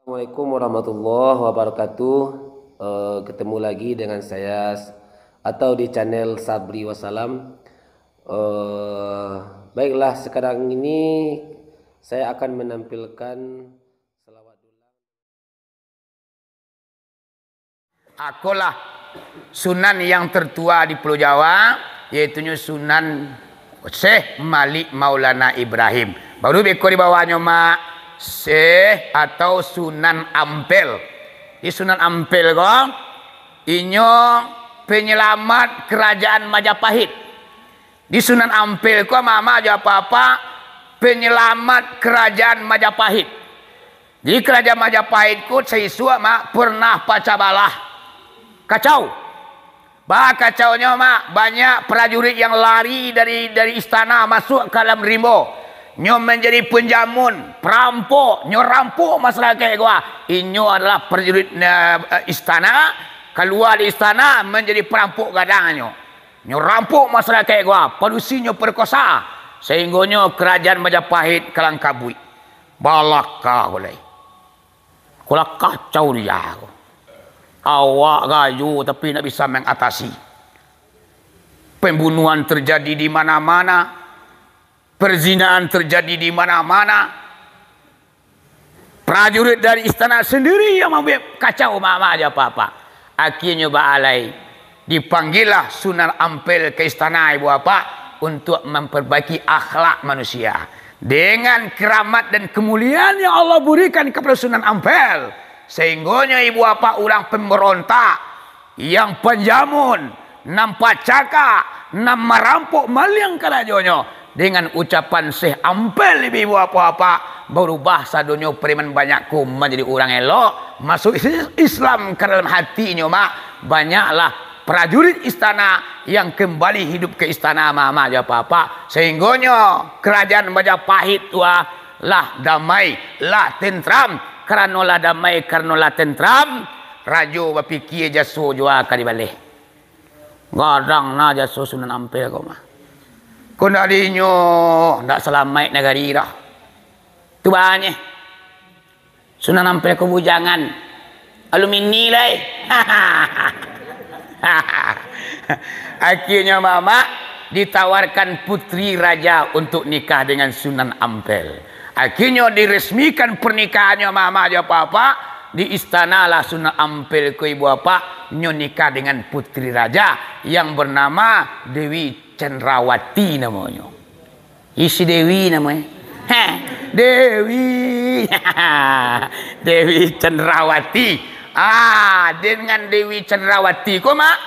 Assalamualaikum warahmatullahi wabarakatuh. Ketemu lagi dengan saya atau di channel Sabri Wasalam. Baiklah, sekarang ini saya akan menampilkan selawat dulang. Akulah sunan yang tertua di Pulau Jawa, yaitu Sunan Syekh Malik Maulana Ibrahim. Baru beko di bawahnya mak Syekh atau Sunan Ampel. Di Sunan Ampel kok inyo penyelamat kerajaan Majapahit. Di Sunan Ampel kok mama aja apa-apa penyelamat kerajaan Majapahit. Di kerajaan Majapahit ku seisua mak pernah pacabalah kacau. Bah kacaunya mak banyak prajurit yang lari dari istana masuk ke dalam rimbo. Nyo menjadi penjamun, perampok, nyo rampok masyarakat gua. Inyo adalah prajurit istana, keluar di istana menjadi perampok gadangnya. Nyo rampok masyarakat gua, padusinyo perkosa. Sehingga nyo kerajaan Majapahit kelangkabui. Balaka boleh. Kula kacau dia. Awak gayu tapi nak bisa mengatasi. Pembunuhan terjadi di mana-mana. Perzinahan terjadi di mana-mana. Prajurit dari istana sendiri yang membuat kacau mama aja apa-apa. Akhirnya ba'alai dipanggillah Sunan Ampel ke istana ibu bapak untuk memperbaiki akhlak manusia. Dengan keramat dan kemuliaan yang Allah berikan kepada Sunan Ampel. Sehingga ibu bapak orang pemberontak yang penjamun, nampak cakap, nam merampok maliang kalajonyo. Dengan ucapan Syekh Ampel ibu apa-apa berubah sadonya periman banyakku menjadi orang elok masuk Islam ke dalam hatinya mak. Banyaklah prajurit istana yang kembali hidup ke istana mama aja apa-apa. Sehingganya kerajaan Majapahit lah damai, lah tentram. Karena lah damai, karena lah tentram. Rajo berfikir jaso jua kali balik. Gadang na jaso Sunan Ampel kau mah. Kau nak dinyo, nak selamat negari dah. Tu banyak. Sunan Ampel kau bujangan. Alumini lah. Akhirnya mama ditawarkan putri raja untuk nikah dengan Sunan Ampel. Akhirnya diresmikan pernikahannya mama aja apa-apa. Di istana lah Sunan Ampel ke ibu apa nyo nikah dengan putri raja yang bernama Dewi Cendrawati namanya. Isi Dewi namanya. Dewi. Dewi Cendrawati. Dengan Dewi Cendrawati ko mak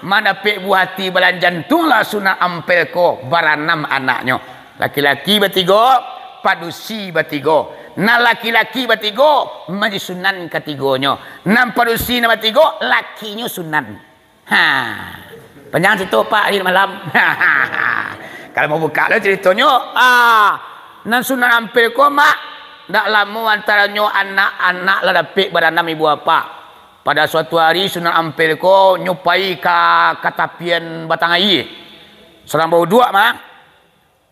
mana pek buhati balan jantung lah Sunan Ampel ko baranam anaknya. Laki-laki bertiga, padusi bertiga. Nah laki-laki bertiga menjadi sunan ketiganya. Nah padusi nama tiga lakinya sunan. Panjang situ Pak hari malam. Kalau mau buka lah ceritanya. Nan Sunan Ampel ko mak ndak lama antaranya anak-anak lah dapik baranam ibu apa. Pada suatu hari Sunan Ampel ko nyupai ke tapian batang air. Serang bau dua mak.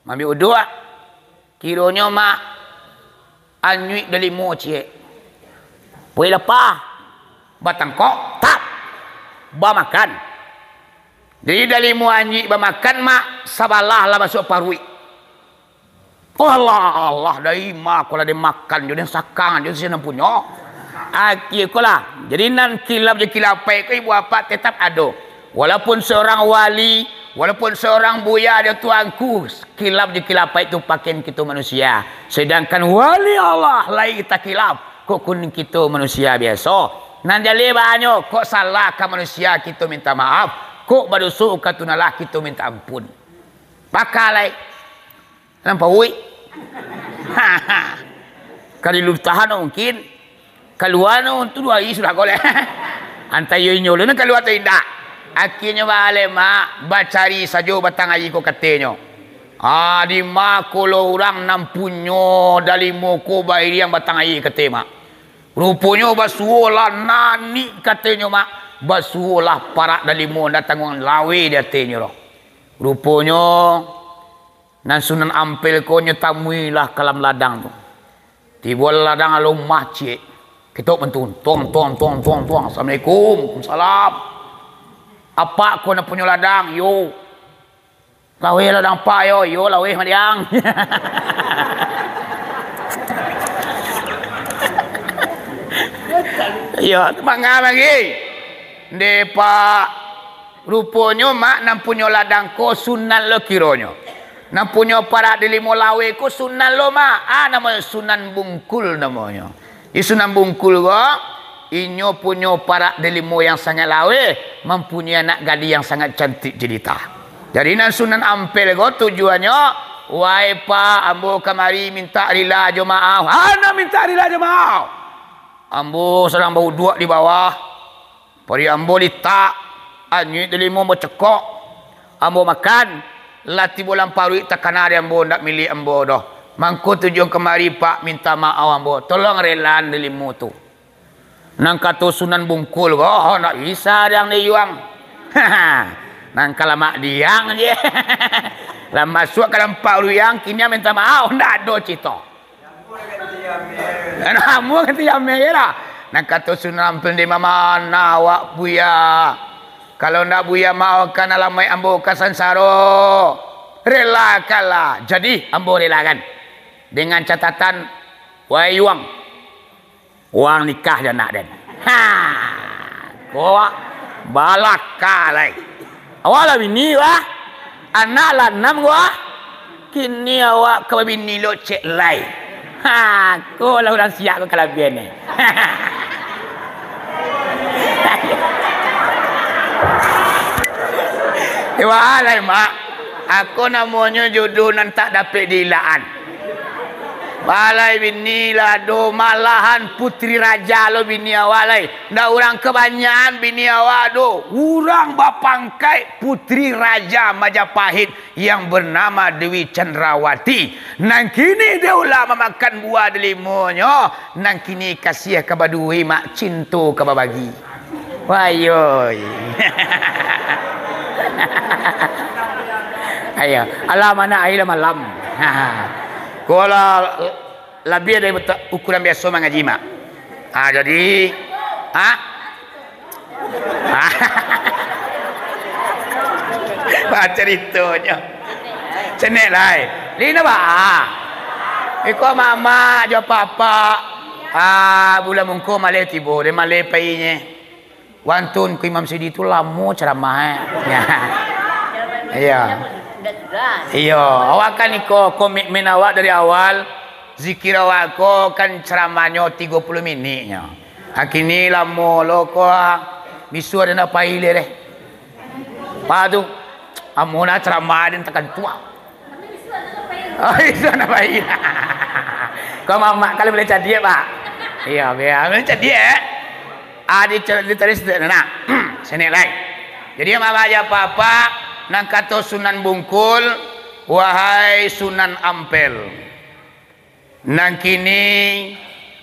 Ambil dua. Kiranya mak anyuik dari mo cik. Boleh lepas. Batang kok tap. Ba makan. Jadi dari mu anyuik ba makan mak sabalah lah masuk parui. Oh Allah dari mak kalau dia makan jadi sakang jadi saya punya. Akhir kolah. Jadi nan kilap je kilap pai ko ibu apa tetap ada. Walaupun seorang wali, walaupun seorang buya dia tuanku, kilap je kilap pai itu pakaian kita manusia. Sedangkan wali Allah lain kita kilap, kok kun kita manusia biasa. Nan jale banyak kok salah ke manusia kita minta maaf, kok berdosa ke tunalah kita minta ampun. Pakalai. Nampak wui? Kali lu tahan mungkin. Keluar untuk 2 hari sudah boleh. Antai yo lu keluar tu indah. Akhirnya balik mak bacari saja batang air ko katanya. Di mak kalau orang nampunyo dari moko bairi yang batang air katanya mak. Rupanya basuolah nani katanya mak. Basuolah parak dari mo datang orang lawe dia katanya. Rupanya nan Sunan Ampel ko nyetamui lah kalam ladang tu. Tiba ladang alumah cik. Kita mentun, tuang. Assalamualaikum, salam. Apa kau nak punya ladang? Yo. Lawe ladang pa yo lawe madiang. Ya, mangga lagi. Depa rupanya mak nam punya ladang ko sunan lo kironyo. Nam punya para delimo lawe ko sunan lo mak. Namanya Sunan Bungkul namanya. Di Sunan Bungkul ko inyo punya para delimo yang sangat lawe, mempunyai anak gadis yang sangat cantik jelita. Jadi nan Sunan Ampel ko tujuannya wai pa ambo kamari minta rila jemaah. Ana minta rila jemaah. Ambo sedang bau dua di bawah. Pari ambo litak. Anyu delimo mo cekok. Ambo makan. Lati bolang parui takanari ambo ndak milik ambo doh. Mangko tujuan kemari pak minta maaf ambo. Tolong relan delimo tu. Nang kata Sunan Bungkul ko, ndak bisa yang ni yuang. Nang kalamak diang je. Lah masuk ke dalam pak ruyang kini minta maaf ndak ada cito. Namu kata yang merah. Nak kata Sunan Ampel di mana awak buya. Kalau nak buya mau kan alamai ambo kasansaro. Relakanlah. Jadi ambo relakan. Dengan catatan wai uang. Uang nikah dan nak den. Kau balak kalai. Awak bini wah. Anak lah 6 wah. Kini awak kau bini lo cek lai. Kau lah orang siap kau kelabian ni. Walai mak, aku namanya jodoh nan tak dapat dilaan. Walai bini lah do malahan putri raja lo bini awalai. Ndak orang kebanyakan bini awak do. Orang bapangkai putri raja Majapahit yang bernama Dewi Cendrawati. Nang kini dia ulah memakan buah delimonyo. Nang kini kasih kabadui mak cintu kababagi. Wayoy. Ayo, alam anak air malam. Kalau lebih dari ukuran biasa mengaji mak. Jadi, baca ceritanya. Cenek lai. Lina ba? Iko mama jo papa. Bulan mungko malai tibo, de malai painya. Wantun ku Imam Sidi tu lama ceramah. Iya. Iya, awak kan iko komitmen awak dari awal. Zikir awak ko kan ceramahnya 30 minitnya. Hakini lama lo ko bisu ada nak paile deh. Padu amuna ceramah din tekan tua. Oh, itu nak paile. Kau mama kalau boleh jadi pak. Iya, biar boleh jadi Adik ditulis nak. Sini lagi. Jadi mama aja papa nang kata Sunan Bungkul, wahai Sunan Ampel. Nang kini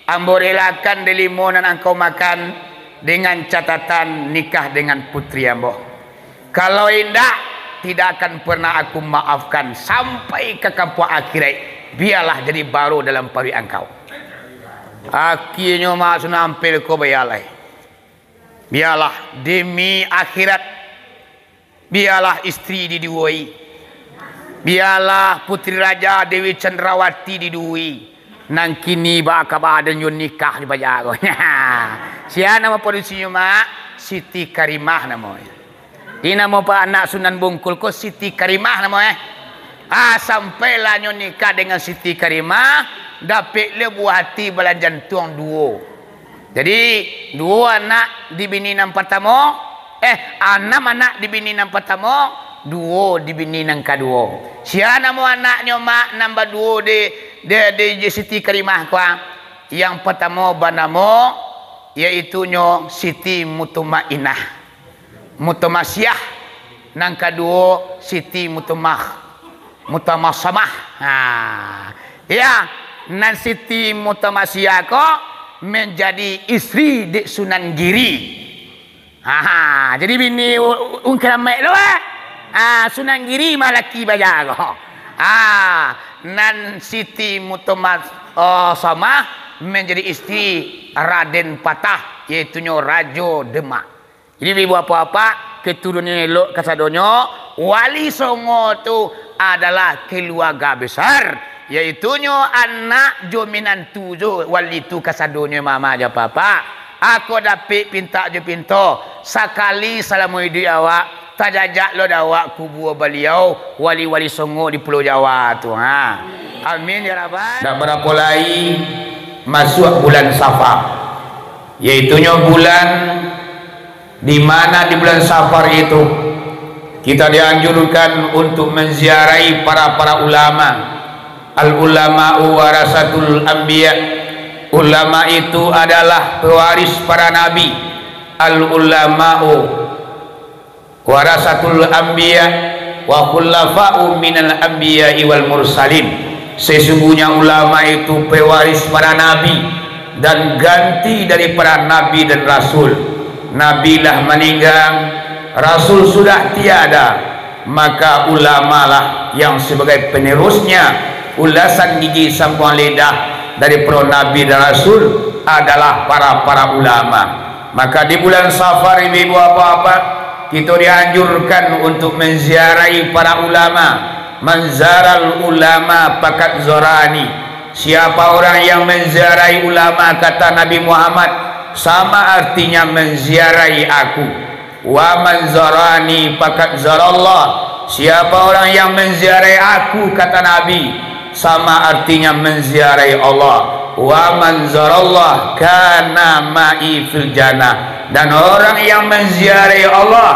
ambo relakan delimonan engkau makan dengan catatan nikah dengan putri ambo. Kalau indah tidak akan pernah aku maafkan sampai ke kampung akhirat. Biarlah jadi baru dalam pari engkau. Akhirnya mak Sunan Ampel ko bayalai. Biarlah demi akhirat. Biarlah istri diduai. Biarlah putri raja Dewi Cendrawati diduai. Nang kini bakal ada nikah di bajago. Siapa nama polisinya mak? Siti Karimah namanya. Ini nama pak anak Sunan Bungkul ko Siti Karimah namanya. Sampailah nikah dengan Siti Karimah. Dapat le buah hati belanjan tuang duo. Jadi dua anak di bini nang pertama, 6 anak di bini nang pertama, 2 di bini nang kedua. Siapa nama anaknya mak nambah 2 di Siti Karimah kuang. Yang pertama bernama yaitu nyo Siti Mutumainah, Mutamasyah. Nang kedua Siti Mutamasamah. Ya, nan Siti Mutamasyah ko menjadi istri di Sunan Giri. Jadi bini ungkeramek lo Sunan Giri malaki bajago. Nan Siti Mutumas sama menjadi istri Raden Patah, yaitunya Rajo Demak. Jadi ibu apa-apa keturunan elok kasadonyo, Wali Songo tu adalah keluarga besar, yaitunya anak jominan tujuh wali tu kasadonyo mama aja papa. Aku dapat pinta je pinto sekali salamu hidup awak tajajak lo dawak kubur beliau wali-wali Songo di Pulau Jawa tu ha. Amin ya rabbal. Tak berapa lagi masuk bulan Safar, yaitunya bulan di mana di bulan Safar itu kita dianjurkan untuk menziarahi para ulama. Al ulama'u warasatul anbiya. Ulama itu adalah pewaris para nabi. Al ulama'u warasatul anbiya wa khulafa'u minal anbiya wal mursalin. Sesungguhnya ulama itu pewaris para nabi dan ganti dari para nabi dan rasul. Nabi lah meninggal, rasul sudah tiada, maka ulamalah yang sebagai penerusnya. Ulasan gigi sambuan lidah dari para nabi dan rasul adalah para ulama. Maka di bulan Safar ibu apa-apa kita dianjurkan untuk menziarahi para ulama. Menzaral ulama pakat zorani. Siapa orang yang menziarahi ulama, kata Nabi Muhammad, sama artinya menziarahi aku. Wa manzarani pakat zarallah. Siapa orang yang menziarahi aku, kata Nabi, sama artinya menziarahi Allah. Wa manzarallah kana ma'i fil jannah. Dan orang yang menziarahi Allah,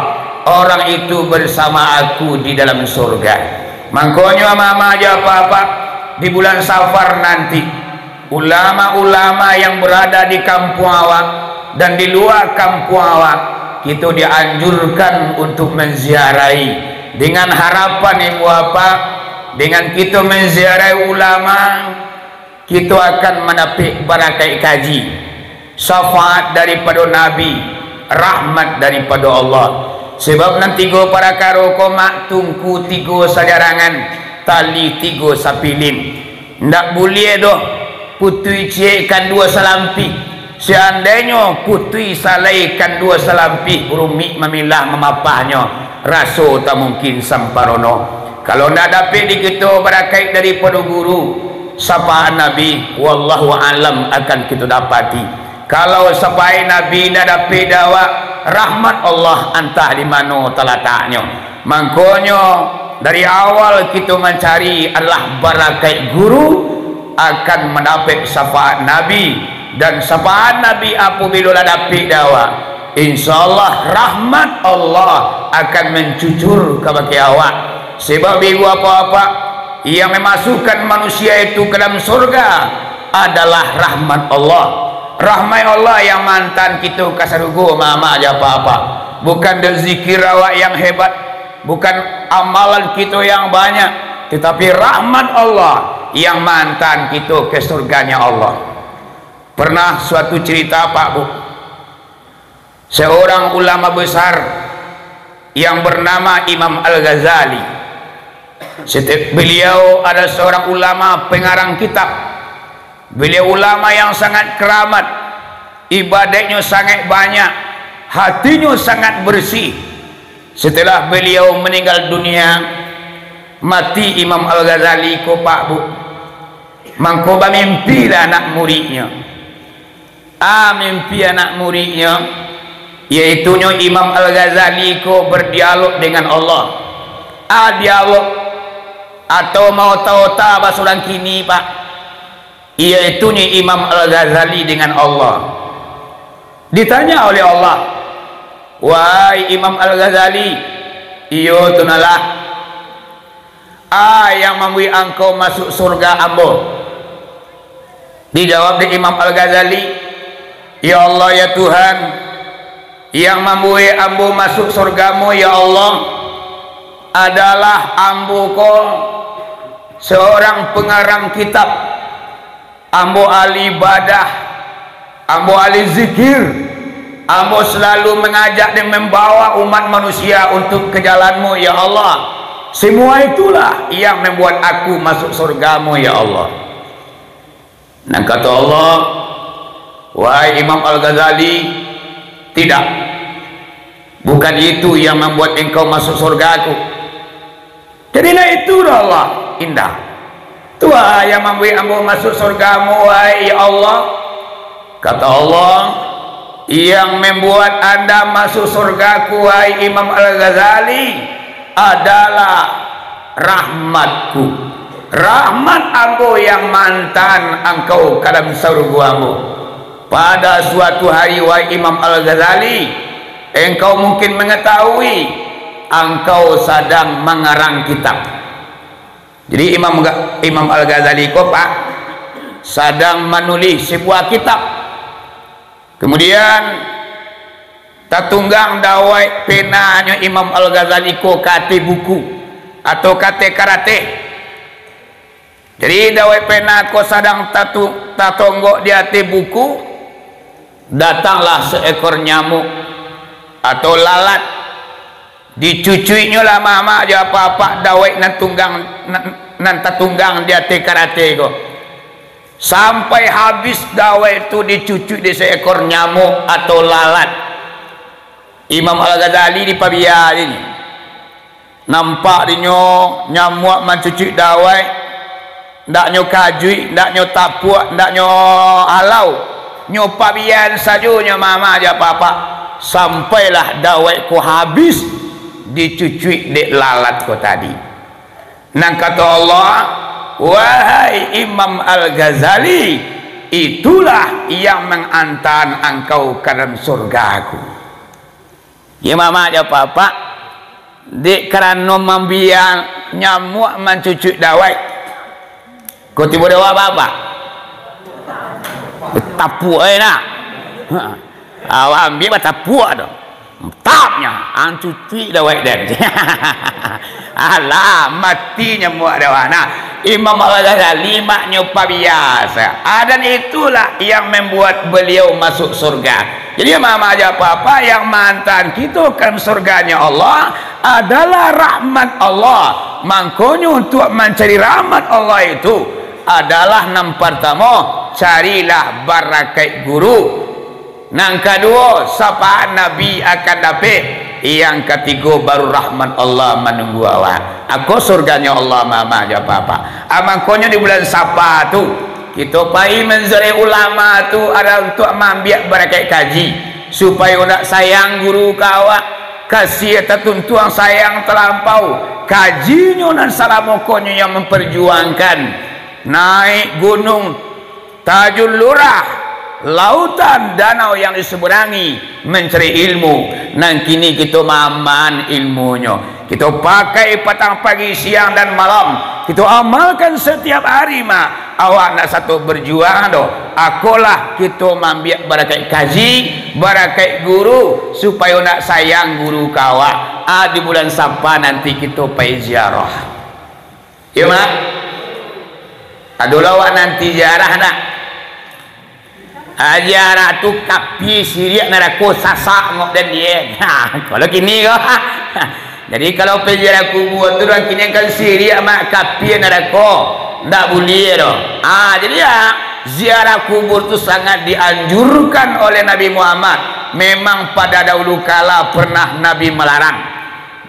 orang itu bersama aku di dalam surga. Makanya mama aja apa-apa di bulan Safar nanti ulama-ulama yang berada di kampung awak dan di luar kampung awak kita dianjurkan untuk menziarahi dengan harapan ibu apa, dengan kita menziarahi ulama kita akan mendapat barakat kaji, syafaat daripada Nabi, rahmat daripada Allah. Sebab nanti go para karo komak tungku tiga sajarangan tali tiga sapilin ndak boleh doh putui ciekan dua salampi. Seandainya putui salaikan dua salampi rumi memilah memapahnya raso tak mungkin samparono. Kalau ndak dapat di kita barakat daripada guru sapaan Nabi, wallahu alam akan kita dapati. Kalau sampai Nabi ndak dapat dakwah, rahmat Allah entah di mana terletaknya. Makanya dari awal kita mencari adalah barakat guru akan mendapat syafaat Nabi, dan syafaat Nabi apabila dapat dakwah, insyaallah rahmat Allah akan mencucur ke bagi awak. Sebab ibu apa-apa yang memasukkan manusia itu ke dalam surga adalah rahmat Allah. Rahmat Allah yang mantan kita kasarugo mama aja apa-apa. Bukan dari zikir awak yang hebat, bukan amalan kita yang banyak, tetapi rahmat Allah yang mantan kita ke surganya Allah. Pernah suatu cerita Pak Bu, seorang ulama besar yang bernama Imam Al-Ghazali. Beliau adalah seorang ulama pengarang kitab. Beliau ulama yang sangat keramat, ibadahnya sangat banyak, hatinya sangat bersih. Setelah beliau meninggal dunia, mati Imam Al-Ghazali ko Pak Bu, mangko mimpilah anak muridnya. Mimpi anak muridnya, yaitunya Imam Al-Ghazali ko berdialog dengan Allah. Dialog atau mau tahu tak bahasa orang kini Pak, iaitunya Imam Al-Ghazali dengan Allah. Ditanya oleh Allah, wahai Imam Al-Ghazali, iyo tunalah yang membuat engkau masuk surga ambo. Dijawab di Imam Al-Ghazali, ya Allah ya Tuhan, yang membuat ambo masuk surgamu ya Allah adalah ambo ko seorang pengarang kitab, ambo ahli ibadah, ambo ahli zikir, ambo selalu mengajak dan membawa umat manusia untuk ke jalanmu ya Allah. Semua itulah yang membuat aku masuk surgamu ya Allah. Dan kata Allah, wahai Imam Al-Ghazali, tidak, bukan itu yang membuat engkau masuk surgaku. Jadilah itu Allah indah. Tua yang membuat engkau masuk surgamu, wahai Allah. Kata Allah, yang membuat anda masuk surgaku, wahai Imam Al-Ghazali, adalah rahmatku. Rahmat aku yang mantan engkau ke dalam surgamu. Pada suatu hari, wahai Imam Al-Ghazali, engkau mungkin mengetahui engkau sedang mengarang kitab. Jadi Imam Al-Ghazali Pak sedang menulis sebuah kitab. Kemudian tatunggang dawai penanya Imam Al-Ghazali ko kate buku atau kate karate. Jadi dawai pena ko sedang tatonggok di hati buku, datanglah seekor nyamuk atau lalat, dicucuinya lah mama aja apa-apa dawai nan tatunggang di hati karate ko. Sampai habis dawai itu dicucuk di seekor nyamuk atau lalat. Imam Al-Ghazali di Pabia ini nampak dinyo nyamuk mencucuk dawai, ndak nyo kajui, ndak nyo tapuak, ndak nyo halau, nyo pabian sajunya mama aja apa-apa. Sampailah dawai ko habis dicucuk dek lalat ko tadi. Nang kata Allah, wahai Imam Al-Ghazali, itulah yang mengantar engkau ke dalam surgaku. Ya mama aja apa-apa dek kerana membiang nyamuk mencucuk dawai. Kau tiba dewa apa? Tapu nak. Awak ambil tapu ada. Tapnya, ancuci dawai dan. Alah, matinya muak dewa. Nah, Imam Al-Ghazali maknya biasa. Dan itulah yang membuat beliau masuk surga. Jadi mama aja apa-apa yang mantan kita kan surganya Allah adalah rahmat Allah. Makanya untuk mencari rahmat Allah itu adalah yang pertama, carilah barakat guru. Yang kedua, sapaan Nabi akan dapat. Yang ketiga, baru rahmat Allah menunggu awak. Aku surganya Allah mama aja apa-apa. Makanya di bulan Sapa tu kita pergi menzari ulama tu ada untuk mengambil barakat kaji supaya nak sayang guru kawak, kasih tertuntuang sayang terlampau kajinya dan salamokonya yang memperjuangkan naik gunung Tajul Lurah, lautan danau yang diseberangi mencari ilmu. Nah kini kita maman ilmunya, kita pakai petang pagi siang dan malam, kita amalkan setiap hari mak. Awak nak satu berjuang doh, akulah kita mambiak barakat kaji, barakat guru supaya nak sayang guru kawak. Di bulan Sapa nanti kita pergi ziarah. Ya mak. Adulah awak nanti ziarah nak. Ziarah tu kapi siriak narako sasak ngok dan dia. Kalau kini kau. Jadi kalau pergi ziarah kubur tu orang kini kan siriak mak kapi narako. Ndak boleh doh. Jadi ya ziarah kubur tu sangat dianjurkan oleh Nabi Muhammad. Memang pada dahulu kala pernah Nabi melarang.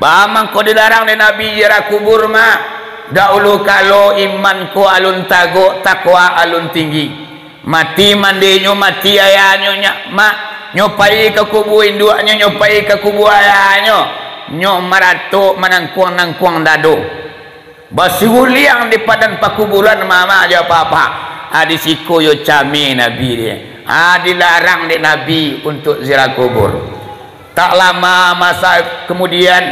Bamang kau dilarang oleh Nabi ziarah kubur mak. Dahulu kalau iman ko alun tago, takwa alun tinggi. Mati mandinya, mati ayahnya mak. Nyopai ke kubur induaknya, nyopai ke kubur ayahnya. Nyok maratuk menangkuang-nangkuang dado. Basuliang di padan pakuburan mama aja apa-apa. Di siku yo cami Nabi dia. Dilarang di Nabi untuk ziarah kubur. Tak lama masa kemudian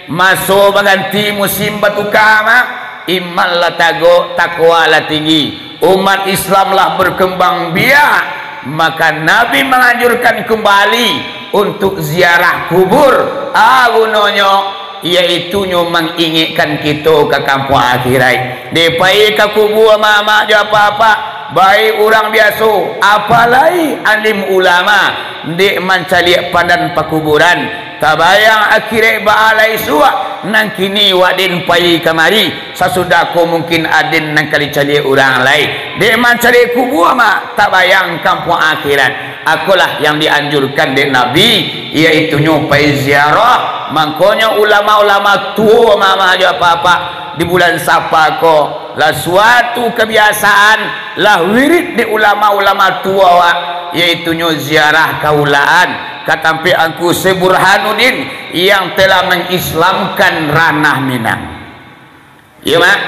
masuk berganti musim batu kama. Iman lah tago, takwa lah tinggi. Umat Islam lah berkembang biak. Maka Nabi menganjurkan kembali untuk ziarah kubur. Gunanya yaitu mengingatkan kita ke kampung akhirat. Depai ke kubur mama aja apa-apa. Baik orang biasa, apalagi alim ulama, dek mencari padan pakuburan. tabayang akhirnya baalai suak nang kini wadin pai kamari sasudah ko mungkin adin nang kali cari orang lain dek man cari kubur mak tabayang kampung akhirat. Akulah yang dianjurkan dek Nabi yaitu nyupai ziarah. Makanya ulama-ulama tua mama aja apa-apa di bulan Sapa ko lah suatu kebiasaan lah wirid di ulama-ulama tua yaitu nyo ziarah kaulaan katampi angku Burhanuddin yang telah mengislamkan ranah Minang. Iya mak,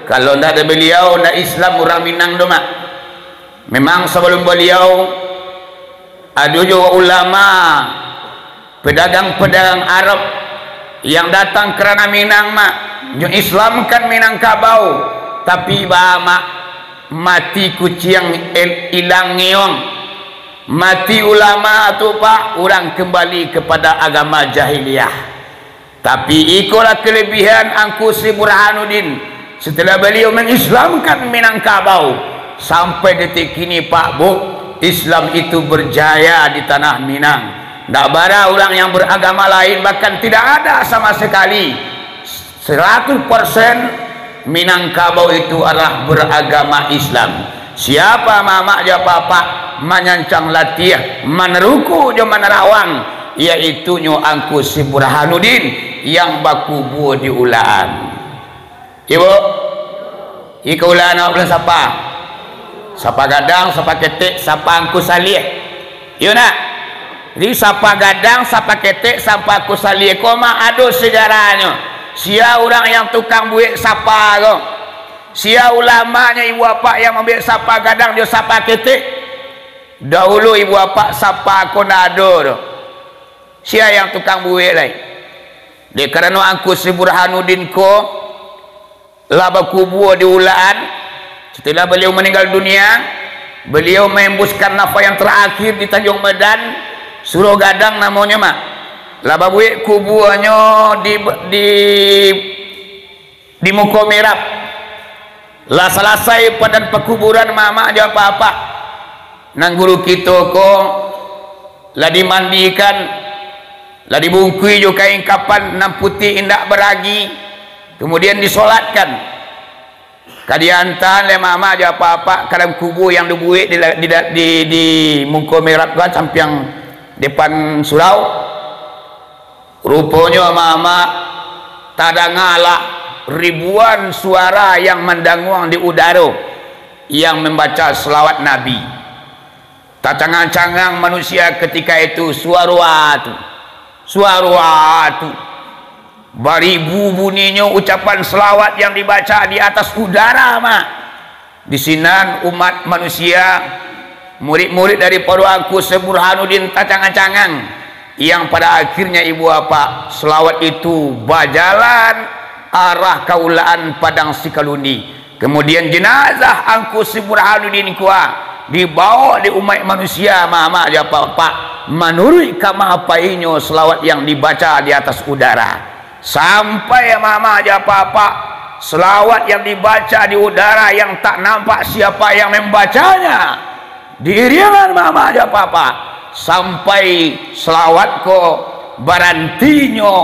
kalau tidak ada beliau tidak Islam orang Minang do mak. Memang sebelum beliau ada juga ulama pedagang-pedagang Arab yang datang kerana Minang mak nyo islamkan Minangkabau tapi mak mati kucing ilang ngeong mati ulama tu pak orang kembali kepada agama jahiliyah. Tapi ikulah kelebihan angku Burhanuddin setelah beliau mengislamkan Minangkabau sampai detik ini pak bu Islam itu berjaya di tanah Minang. Tak bara orang yang beragama lain bahkan tidak ada sama sekali. 100% Minangkabau itu adalah beragama Islam. Siapa mama aja papa menyancang latih meneruku jo menerawang yaitu nyo angku Burhanuddin yang bakubu di ulaan. Ibu ika ulaan apa siapa? Siapa gadang, siapa ketik, siapa angku salih. Iya nak? Jadi siapa gadang, siapa ketik, siapa angku salih koma ada sejarahnya. Sia orang yang tukang buik sapa ko. Sia ulamanya ibu bapa yang ambil sapa gadang dia sapa ketik. Dahulu ibu bapa sapa konado. Sia yang tukang buik lai. Dia kerana angku Burhanuddin ko laba kubur di ulaan. Setelah beliau meninggal dunia, beliau mengembuskan nafas yang terakhir di Tanjung Medan, Suruh Gadang namanya mak. Laba buik kuburannya di Muka Merap. Lah selesai pada pekuburan mama aja apa-apa. Nang guru kita ko lah dimandikan, lah dibungkui juga kain kapan nam putih indak beragi, kemudian disolatkan. Kadiantan le mama aja apa-apa kadang kubur yang dibuik di Muka Merap kan sampai depan surau. Rupanya mama tada ngalah ribuan suara yang mendanguang di udara yang membaca selawat Nabi. Tacangan-cangang manusia ketika itu suara tu baribu bunyinya ucapan selawat yang dibaca di atas udara mak. Di sinan umat manusia murid-murid dari Angku Burhanuddin tacangan-cangang yang pada akhirnya ibu bapa selawat itu berjalan arah kaulaan Padang Sikalundi. Kemudian jenazah Angku Burhanuddin kuah dibawa di umat manusia mama aja pak menurut kama apainya selawat yang dibaca di atas udara sampai mama aja pak selawat yang dibaca di udara yang tak nampak siapa yang membacanya diiringan mama aja pak sampai selawat ko barantinyo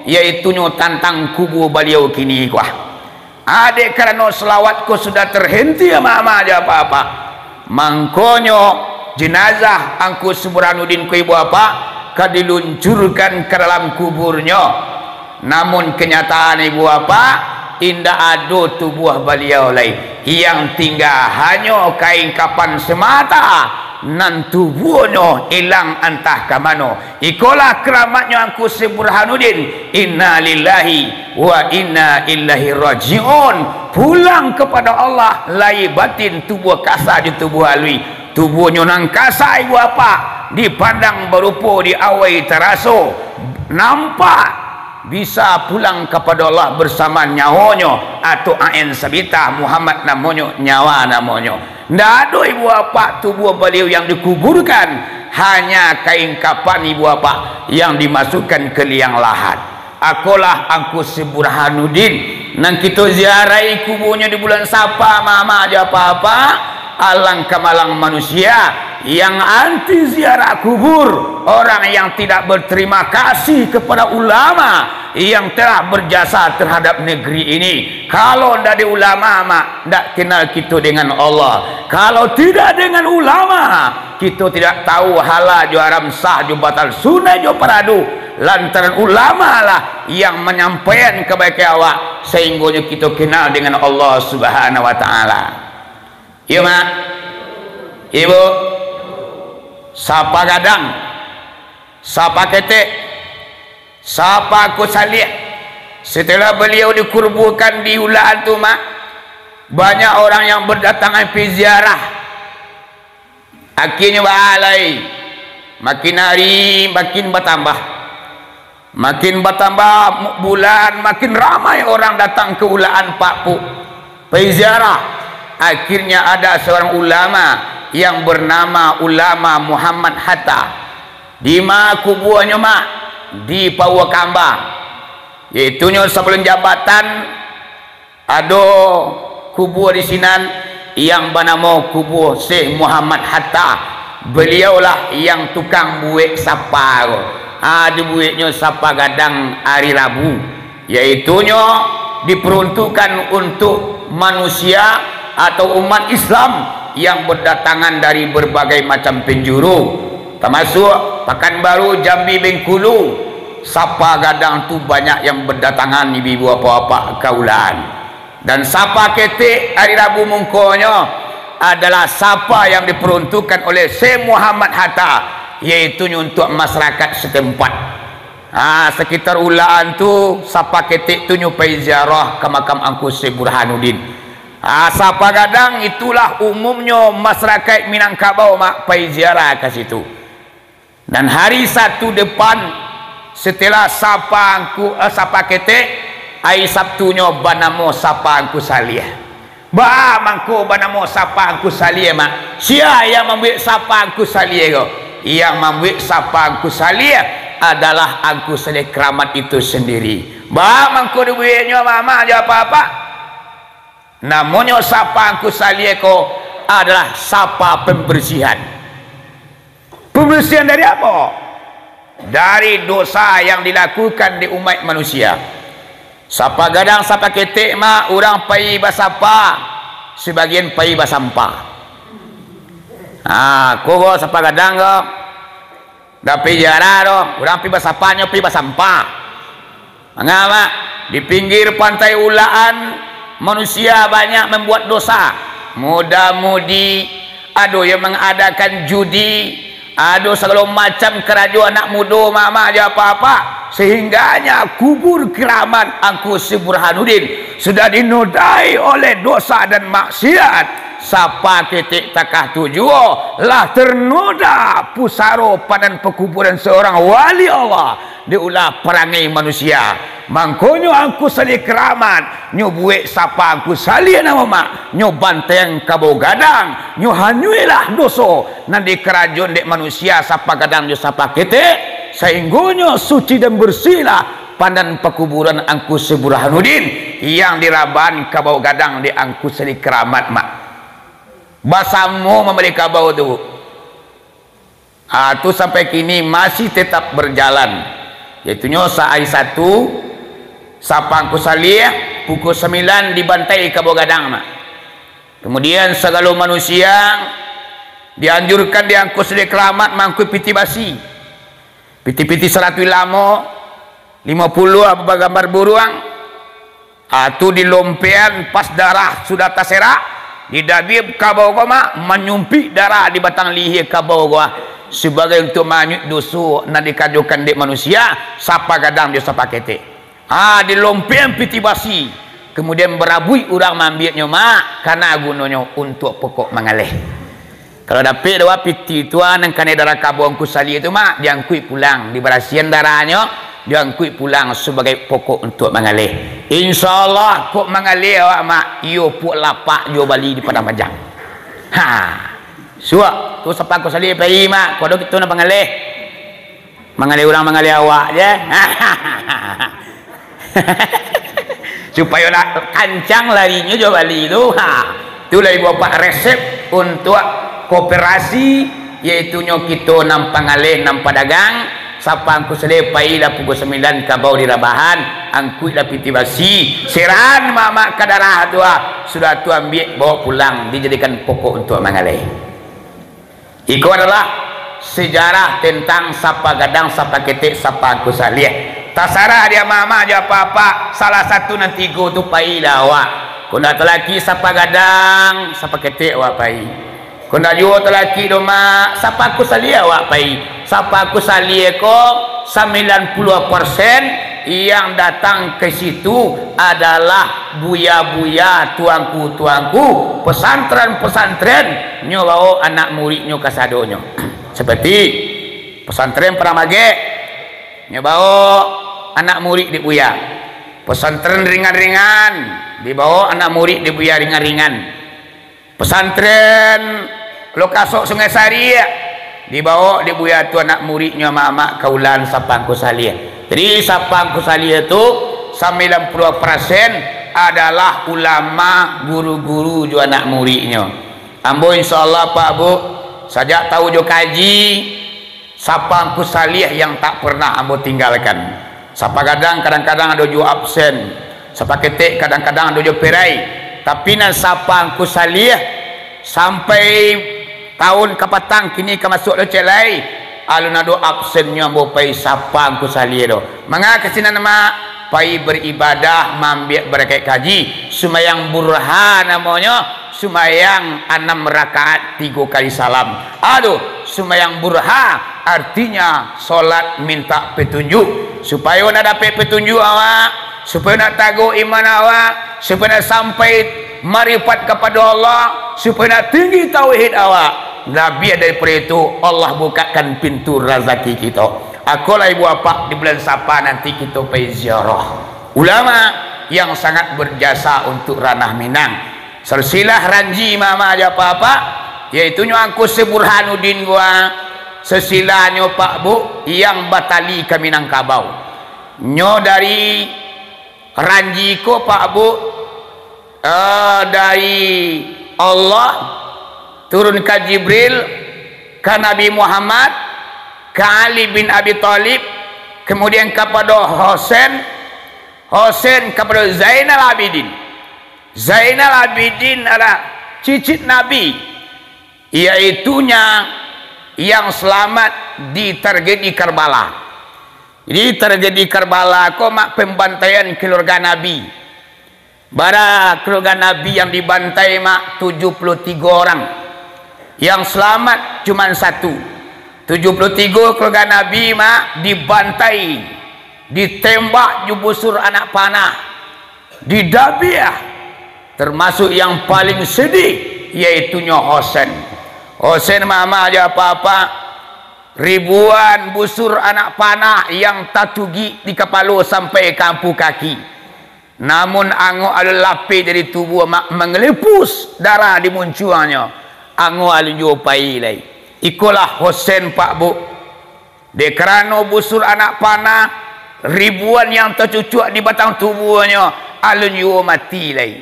yaitu nyo tantang kubur beliau kini kuah. Adik karena selawat ko sudah terhenti mama aja apa-apa. Mangkonyo jenazah Angku Burhanuddin ku ibu apa kadiluncurkan ke dalam kuburnya. Namun kenyataan ibu apa indah ada tubuh beliau lain yang tinggal hanya kain kapan semata nan tubuhnya hilang entah ke mana. Ikolah keramatnya Angku Burhanuddin. Inna lillahi wa inna ilaihi raji'un. Pulang kepada Allah lai batin tubuh kasar di tubuh alwi. Tubuhnya nang kasar ibu apa dipandang berupa di awai teraso nampak bisa pulang kepada Allah bersama nyawanya atau ain sabita Muhammad namanya nyawa namanya. Tidak ada ibu bapa tubuh beliau yang dikuburkan, hanya kain kapan ibu bapa yang dimasukkan ke liang lahat. Akulah Angku Burhanuddin. Nang kita ziarahi kuburnya di bulan Sapa mama aja apa-apa. Alang kamalang manusia yang anti ziarah kubur, orang yang tidak berterima kasih kepada ulama yang telah berjasa terhadap negeri ini. Kalau tidak ada ulama mak, tidak kenal kita dengan Allah. Kalau tidak dengan ulama, kita tidak tahu halal jo haram sah jo batal sunah jo paradu. Lantaran ulama lah yang menyampaikan kebaikan awak sehingga kita kenal dengan Allah Subhanahu wa taala. Iya mak, ibu, sapa gadang, sapa ketek, sapa aku salih. Setelah beliau dikurbukan di ulaan tu mak, banyak orang yang berdatangan pergi ziarah. Akhirnya balai, makin hari makin bertambah. Makin bertambah bulan, makin ramai orang datang ke ulaan Pak Pu pergi ziarah. Akhirnya ada seorang ulama yang bernama Ulama Muhammad Hatta. Di mana kuburannya mak? Di Pawakamba. Itunya sebelum jabatan ada kubur di sini yang bernama kubur Syekh Muhammad Hatta. Beliaulah yang tukang buik sapa. Ada buiknya sapa gadang hari Rabu, yaitunya diperuntukkan untuk manusia atau umat Islam yang berdatangan dari berbagai macam penjuru, termasuk Pekanbaru, Jambi, Bengkulu. Sapa gadang tu banyak yang berdatangan ibu apa-apa kaulan. Dan sapa ketik hari Rabu mungkonya adalah sapa yang diperuntukkan oleh Syekh Muhammad Hatta, yaitu untuk masyarakat setempat. Sekitar ulaan tu sapa ketik tu nyupai ziarah ke makam Angku Syekh Burhanuddin. Sapa gadang itulah umumnya masyarakat Minangkabau mak pai ziarah ke situ. Dan hari satu depan setelah sapa ketik, hari Sabtunya banamo sapa Angku Salih. Mangko banamo sapa Angku Salih mak. Sia yang membuat sapa Angku Salih ko? Yang membuat sapa Angku Salih adalah Angku Salih Keramat itu sendiri. Mangko dibuatnya mama aja apa-apa. Namanya sapa Angku Salih ko adalah sapa pembersihan. Pembersihan dari apa? Dari dosa yang dilakukan di umat manusia. Sapa gadang sapa ketik mak orang pai basapa, sebagian pai basampah. Kau sapa gadang ko dah pi jara do, orang pi basapanya pi basampah. Mengapa? Di pinggir pantai ulaan manusia banyak membuat dosa. Muda-mudi, ada yang mengadakan judi, ada segala macam kerajaan anak muda mama aja apa-apa, sehingganya kubur keramat Angku Syekh Burhanuddin sudah dinodai oleh dosa dan maksiat. Sapa ketik takah tujuh lah ternoda pusaro padan pekuburan seorang wali Allah diulah perangai manusia. Mangkonyo Angku Salih Keramat nyo buik sapa Angku Salih nama mak nyo banteng kabau gadang nyo hanyuilah doso nanti kerajaan dek manusia sapa gadang nyo sapa ketik sehinggonyo suci dan bersihlah pandan pekuburan Angku Syekh Burhanuddin yang diraban kabau gadang di Angku Salih Keramat mak. Basamu memberi kabau tu. Tu sampai kini masih tetap berjalan. Yaitunya hari satu sapa Angku Salih pukul 9 dibantai kabau gadang mak. Kemudian segala manusia dianjurkan di Angku Salih Keramat mangkui piti basi. Piti-piti 100 lama 50 apa gambar buruang. Tu di lompean pas darah sudah terserak. Di dabib kabau goma menyumpik darah di batang lihir kabau goma sebagai untuk manyut dosa nak dikajukan dek manusia sapa gadang dia sapa ketik. Di lompian piti basi kemudian berabui orang mambiatnya mak karena gunanya untuk pokok mengalih. Kalau dapat dua piti tuan yang kena darah kabau Angku Salih itu mak diangkui pulang diberasihan darahnya diangkui pulang sebagai pokok untuk mengalih. InsyaAllah kok mengalih awak mak iyo puk lapak jo bali di Padang Panjang. Suak tu sapa Angku Salih pai mak kodo kita nak mengalih. Mengalih orang mengalih awak je. Supaya nak kancang larinya jo bali tu. Itulah ibu bapak resep untuk koperasi yaitu nyo kita nampak ngalih nampak dagang sapa angku selepai lah pukul 9 kabau di Rabahan angku lah piti basi seran mama kadarah tua sudah tu ambil bawa pulang dijadikan pokok untuk mengalih. Itu adalah sejarah tentang sapa gadang sapa ketik sapa angku salih. Tasara dia mama aja apa-apa salah satu nanti go tu pai lah awak. Kunda telaki sapa gadang sapa ketik awak pai. Kunda juga telaki doma sapa aku salia awak pai. Sapa aku salia ko 90% yang datang ke situ adalah buya-buya tuangku-tuangku pesantren-pesantren nyo bawa anak muridnyo kasadonyo. Seperti pesantren Pramage nyo bawa anak murid di buya. Pesantren ringan-ringan dibawa anak murid di buya ringan-ringan. Pesantren Lokasok Sungai Sari dibawa di buya tu anak muridnya mak-mak kaulan sapangku salih. Jadi sapangku salih itu 90% adalah ulama guru-guru juga anak muridnya. Ambo insyaallah Pak Bu sajak tahu jo kaji sapangku salih yang tak pernah ambo tinggalkan. Sapa kadang-kadang ada jo absen. Sapa ketik kadang-kadang ada jo perai. Tapi nan sapangku salih sampai tahun kapatang kini ke masuk lecek lai alun ado absennya bo pai sapang ku salie do manga kesina nama pai beribadah mambiak berakai kaji sumayang burhan namanya sumayang 6 rakaat 3 kali salam. Aduh sumayang burha artinya solat minta petunjuk supaya nak dapat petunjuk awak, supaya nak taguh iman awak, supaya nak sampai marifat kepada Allah, supaya nak tinggi tauhid awak. Nabi daripada itu Allah bukakan pintu rezeki kita. Akulah ibu bapa di bulan Sapa nanti kita pergi ziarah ulama yang sangat berjasa untuk ranah Minang. Silsilah Ranji mama aja apa-apa yaitu nyo angku Seburhanuddin gua sesilahnya Pak Bu yang batali ke Minangkabau. Nyo dari Ranji ko Pak Bu dari Allah turun ke Jibril ke Nabi Muhammad ke Ali bin Abi Thalib kemudian kepada Husain kepada Zainal Abidin. Zainal Abidin adalah cicit Nabi yaitunya yang selamat di tragedi Karbala. Jadi tragedi Karbala kok mak pembantaian keluarga Nabi. Bara keluarga Nabi yang dibantai mak 73 orang. Yang selamat cuma 1. 73 keluarga Nabi mak dibantai, ditembak jubusur anak panah, didabiah. Termasuk yang paling sedih yaitunya Husain. Husain mama aja apa-apa ribuan busur anak panah yang tatugi di kepala sampai kampu kaki. Namun angok ada lapis dari tubuh mak mengelepus darah di munculannya. Angok ada jupai lagi. Ikulah Husain Pak Bu. Di kerana busur anak panah ribuan yang tercucuk di batang tubuhnya alun yu mati lagi.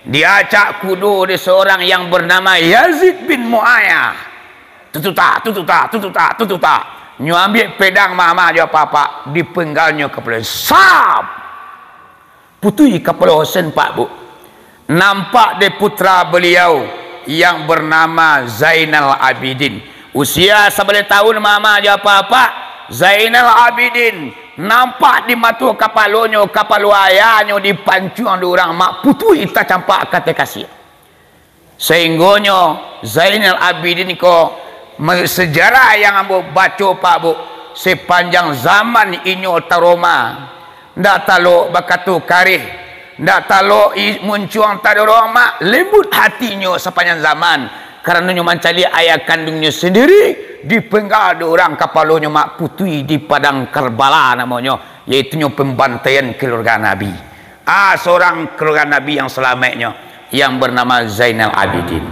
Diacak kudu di seorang yang bernama Yazid bin Muayyah. Tututa. Nyu ambil pedang mama aja apa-apa dipenggalnya kepala sap. Putui kepala Husain Pak Bu. Nampak de putra beliau yang bernama Zainal Abidin. Usia 11 tahun mama aja apa-apa. Zainal Abidin nampak di mata kapalonyo kapal ayahnya dipancuan orang mak putui tak campak kata kasih. Sehingganya Zainal Abidin ko sejarah yang ambo baca Pak Bu sepanjang zaman inyo taroma ndak talo bakatu karih ndak talo muncuang tadoroma lembut hatinya sepanjang zaman karena nyo mencari ayah kandungnya sendiri dipenggal orang kapalonyo mak putui di padang Karbala namanya yaitu nyo pembantaian keluarga Nabi. Seorang keluarga Nabi yang selamatnya yang bernama Zainal Abidin.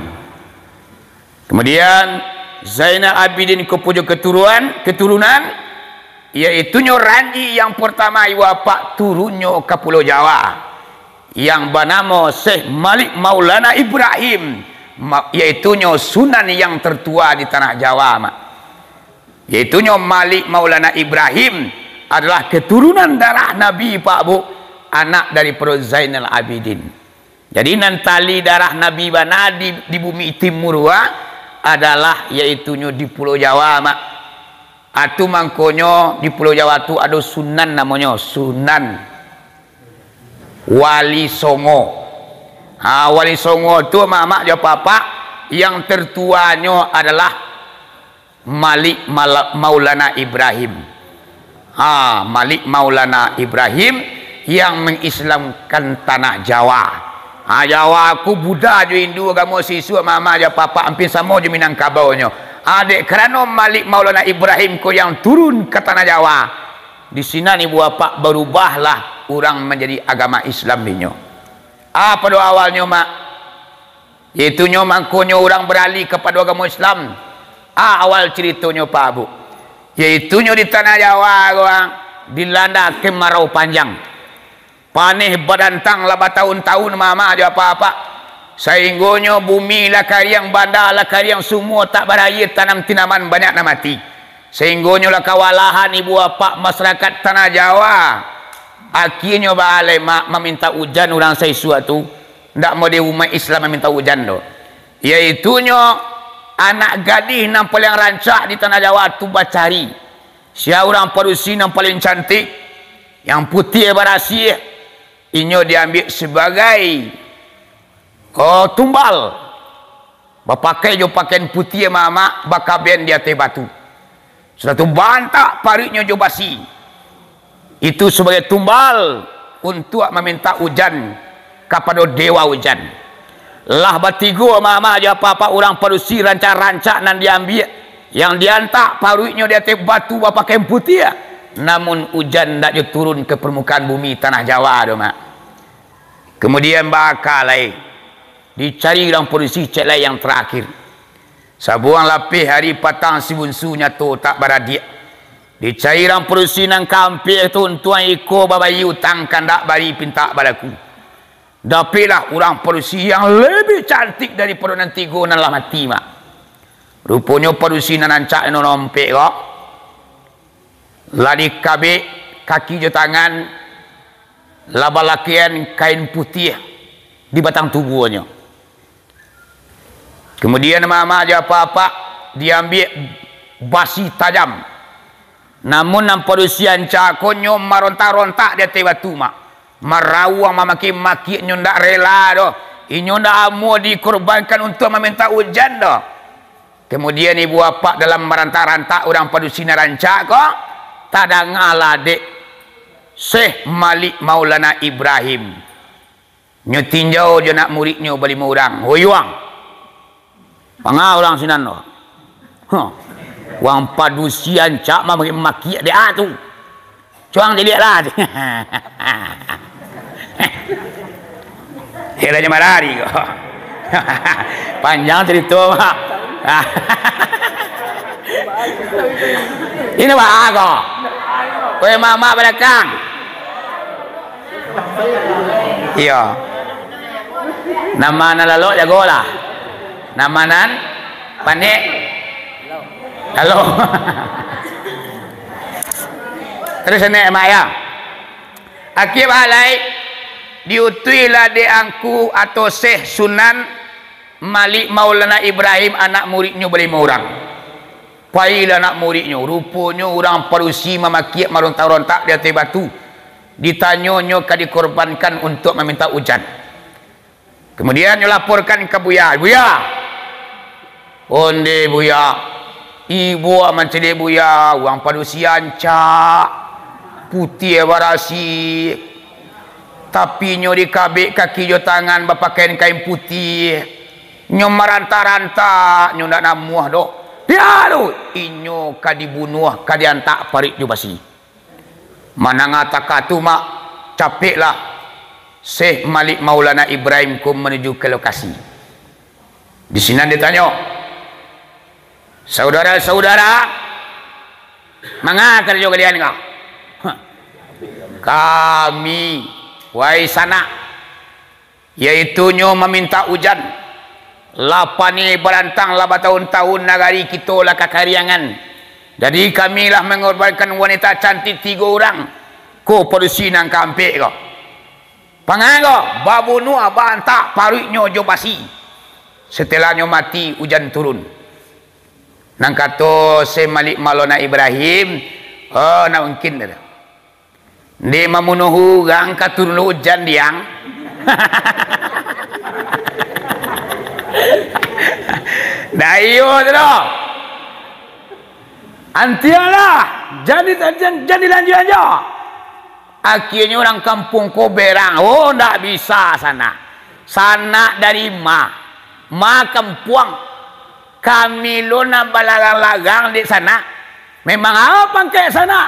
Kemudian Zainal Abidin kepunya keturunan yaitu nyo Ranji yang pertama iwapa turunnya ke Pulau Jawa yang bernama Syekh Malik Maulana Ibrahim yaitunya sunan yang tertua di tanah Jawa, mak. Yaitunya Malik Maulana Ibrahim adalah keturunan darah Nabi, Pak Bu, anak dari Perut Zainal Abidin. Jadi nantali darah Nabi bana di bumi timur adalah yaitunya di Pulau Jawa, mak. Atu mangkonyo di Pulau Jawa tu ada sunan namanya Sunan Wali Songo. Wali Songo tu mak dia papa yang tertuanya adalah Malik Maulana Ibrahim. Malik Maulana Ibrahim yang mengislamkan tanah Jawa. Jawa aku Buddha je Hindu agama siswa mama je papa hampir sama je Minangkabaunya. Adik kerana Malik Maulana Ibrahim ko yang turun ke tanah Jawa. Di sini ni bapak berubahlah orang menjadi agama Islam dinyo. Pada awalnya mak, itunya mangkonyo orang beralih kepada agama Islam. Awal ceritanya Pak Bu, yaitunya di tanah Jawa orang dilanda kemarau panjang, panih badantang lah tahun-tahun mama aja apa-apa, sehinggonya bumi lah kariang bandar lah kariang semua tak beraya, tanam tanaman banyak nak mati, sehinggonya lah kewalahan ibu bapa masyarakat tanah Jawa. Akhirnya balai mak meminta hujan orang saya suatu ndak mau di umat Islam meminta hujan do, yaitunya anak gadis yang paling rancak di tanah Jawa tu bacari siapa orang parusi yang paling cantik yang putih berasih, inyo diambil sebagai tumbal, berpakai jo pakaian putih mama bakaben di atas batu, sudah tu bantak paritnya jo basi, itu sebagai tumbal untuk meminta hujan kepada dewa hujan. Lah batigo mama aja apa-apa orang parusi rancak-rancak nan diambil yang diantak paruitnya di atas batu pakai putih, namun hujan tak turun ke permukaan bumi tanah Jawa do mak. Kemudian bakal dicari orang parusi cek lain yang terakhir, sabuang lapih hari patang si bunsunya tu tak beradik, dicari orang parusi nang kampir tu tuan iko babayu tangkan dak bari pinta balaku. Dapilah orang parusi yang lebih cantik daripada nanti guna lah mati mak. Rupanya parusi nanancak no rompek kok. Ladi kabik kaki je tangan, laba lakian kain putih di batang tubuhnya. Kemudian mama aja apa-apa diambil basi tajam. Namun nam parusi ancak konyo marontak-rontak di atas batu mak. Merawang memaki-maki inyo ndak rela doh, inyo ndak mau dikorbankan untuk meminta hujan doh. Kemudian ibu bapa dalam merantak-rantak orang padusi rancak kok tada ngalah dek Syekh Malik Maulana Ibrahim nyo tinjau je nak muridnya bali orang hoyuang pangah orang sinan doh. Wang padusi ancak memaki-maki dia tu cuang dilihat lah. Kiranya marari kok. Panjang cerita mak. Ini pak kok. Kue mama belakang. Iya. Nama nalalo jago lah. Nama nan panik. Halo. Terus nek mak ya. Akhir balai diutuilah diangku atau Syekh Sunan Malik Maulana Ibrahim anak muridnya berlima orang. Pailah anak muridnya, rupanya orang parusi memakiak merontak-rontak di atas batu. Ditanyanya ka dikorbankan untuk meminta hujan. Kemudian laporkan ke Buya. Buya, onde Buya, ibu mencari Buya, orang parusi ancak putih barasi, tapi nyo di kabik kaki jo tangan berpakaian kain putih, nyo maranta-ranta nyo ndak namuah doh, dia doh inyo kadi bunuh kadi antak parit jo basi. Mana ngata katu mak capek lah Syekh Malik Maulana Ibrahim ku menuju ke lokasi. Di sini ditanya, saudara-saudara, mangga kerja kalian kau? Kami wahai sana yaitunya meminta hujan lapani berantang laba tahun-tahun nagari kita lah kakariangan. Jadi kamilah mengorbankan wanita cantik 3 orang. Ko produksi nang kampek ko. Pangago babu nu abanta paruiknyo jo basi. Setelahnya mati hujan turun. Nang kato se Malik Maulana Ibrahim, oh na mungkin dah. Di mamunuhu gang katurun hujan diang. Dayo tu. Antialah jadi lanjut aja. Akhirnya orang kampung Koberang, oh ndak bisa sana. Sana dari ma kampuang. Kami luna balagang-lagang di sana. Memang apa kayak sana?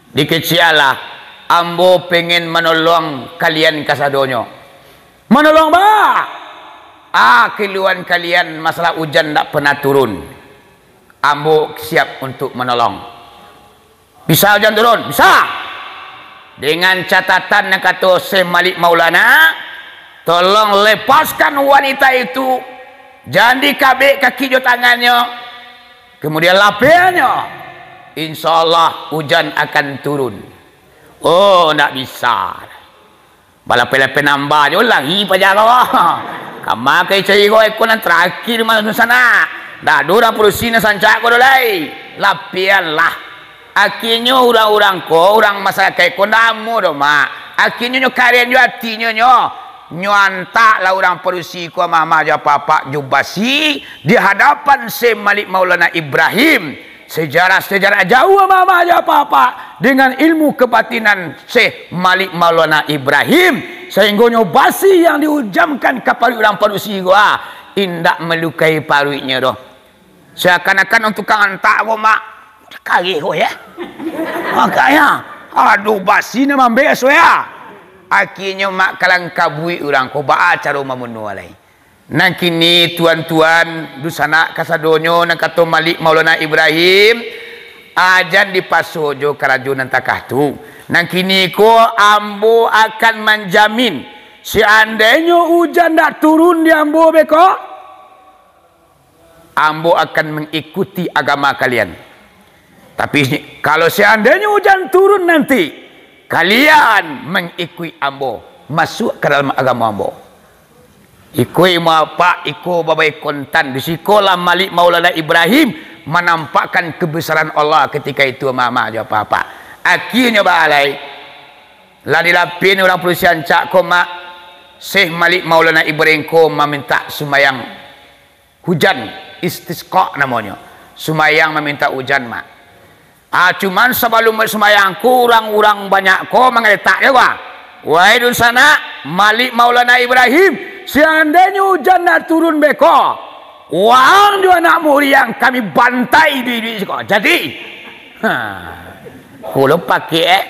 Dikecialah, ambo pengen menolong kalian kasadonyo. Menolong ba? Keluhan kalian masalah hujan tak pernah turun. Ambo siap untuk menolong. Bisa hujan turun? Bisa. Dengan catatan yang kata Syekh Malik Maulana, tolong lepaskan wanita itu. Jangan dikabik kaki jo tangannya. Kemudian lapiannya. Insya Allah hujan akan turun. Oh, tak bisa. Balap-balap nambah je lagi pajago. Kamu kai cari ko ekonan terakhir masuk sana. Dah dura perusina sancak ko dolai. Lapian lah. Akhirnya orang-orang ko, orang masyarakat ko namu do mak. Akhirnya nyo karian jo hatinya nyo. Nyo antak lah orang perusi ko mama jo papa jubasi di hadapan Syekh Malik Maulana Ibrahim. Sejarah-sejarah jauh mama aja apa-apa dengan ilmu kebatinan Syekh Malik Maulana Ibrahim sehingga nyobasi yang diujamkan kepada orang parusi gua indak melukai paruinya doh. Seakan-akan untuk kantak gua mak kali gua ya. Makanya aduh basi nama beso ya. Akhirnya mak kalang kabui orang ko ba cara mamunu alai. Nang kini tuan-tuan dusana kasadonyo nang kato Malik Maulana Ibrahim ajan di pasojo kerajunan takah tu. Nang kini ko ambo akan menjamin seandainya hujan tak turun di ambo beko, ambo akan mengikuti agama kalian. Tapi kalau seandainya hujan turun nanti kalian mengikuti ambo masuk ke dalam agama ambo. Ikui apa, iku babai kontan. Di sekolah Malik Maulana Ibrahim menampakkan kebesaran Allah ketika itu mama aja apa-apa. Akhirnya balai. Lah dilapin orang perusahaan cak koma Syekh Malik Maulana Ibrahim ko meminta sumayang hujan istisqa namanya. Sumayang meminta hujan mak. Cuman sebelum sumayang kurang-kurang banyak ko mengeletak ya wah. Wahai dun sana Malik Maulana Ibrahim. Seandainya hujan nak turun beko, wang dua anak murid yang kami bantai di sekolah. Jadi, kalau pakai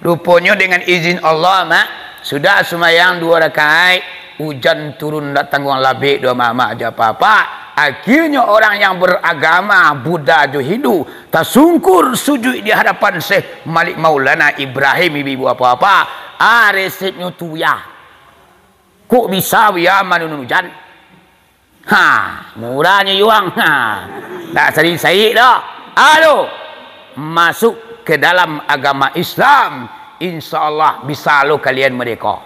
rupanya dengan izin Allah mak sudah semayang 2 rakaat, hujan turun tak tanggung labik 2 mama aja apa-apa. Akhirnya orang yang beragama Buddha atau Hindu tersungkur sujud di hadapan Syekh Malik Maulana Ibrahim ibu apa-apa. Resepnya tu ya. Kok bisa ya manun hujan? Murahnya yuang. Tak sering-sering dah. Aduh, masuk ke dalam agama Islam. InsyaAllah bisa lo kalian mereka.